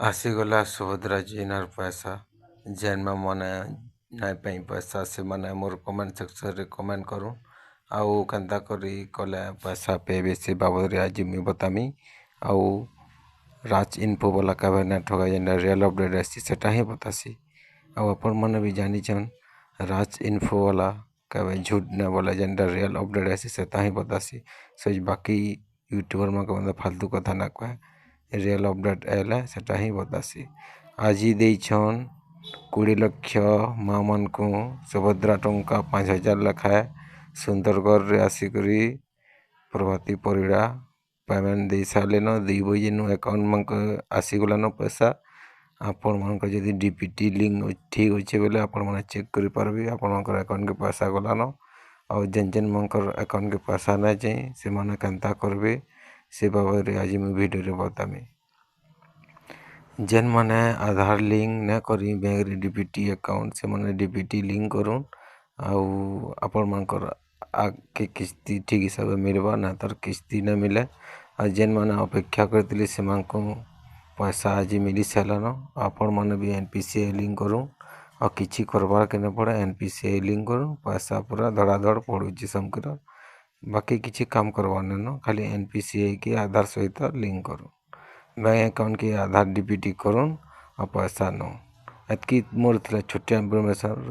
आसीगला सुभद्रा जीनार पैसा जेन में मने नाई पाई पैसा से मने मोर कमेंट सेक्शन रे कमेंट करूँ आउ केन्ता करी कले पैसा पेबे से बाबद आज मुझे बतामी आउ राज इन्फो वाला कहे ना ठगा जेना रियल अपडेट आसी सेटा ही बतासी आउ अपन मन भी जानी छन राज इन्फो वाला कहे झूठ ना बोला जेना रियल अपडेट आसी सेटा ही बतासी सज बाकी यूट्यूबर में कहे फालतू कथा ना कहे रियल अपडेट आएला सेटा ही बतासी आज ही छन 20 लाख माँ मन को सुभद्रा टंका 5000 लखाए सुंदरगढ़ रे आसिकरी प्रभाती परिड़ा पेमेंट दे सारे न 2 बजे नु अकाउंट मन आसीगला न पैसा आपण मन को जदी डीपीटी लिंक ठीक होचे बोले आपण मन चेक करि परबे आपण मन अकाउंट के पैसा गला न और जेन जेन मन अकाउंट के पैसा ना जाए से मन केनता करबे से बाबद रे आज मैं वीडियो रे बतामी जेन माने आधार लिंक न करी बैंक रे डीपीटी अकाउंट से माने डीपीटी लिंक करूँ आउ आपण मन आगे किस्ती ठीक हिसाब से मिलवा ना तर किस्ती न मिले और जेन माने अपेक्षा करते से पैसा आज मिली सारान आपण मैंने भी एनपीसीआई लिंक करूँ और किसी करवार के न पड़े एनपीसीआई लिंक करूँ पैसा पूरा धड़ाधड़ पड़ुची समकर बाकी किसी काम करवार न खाली एनपीसीआई के आधार सहित लिंक करूँ बैंक अकाउंट के आधार डीपीटी करूँ और पैसा नो एतकी मोर छोटिया इनफॉरमेशन।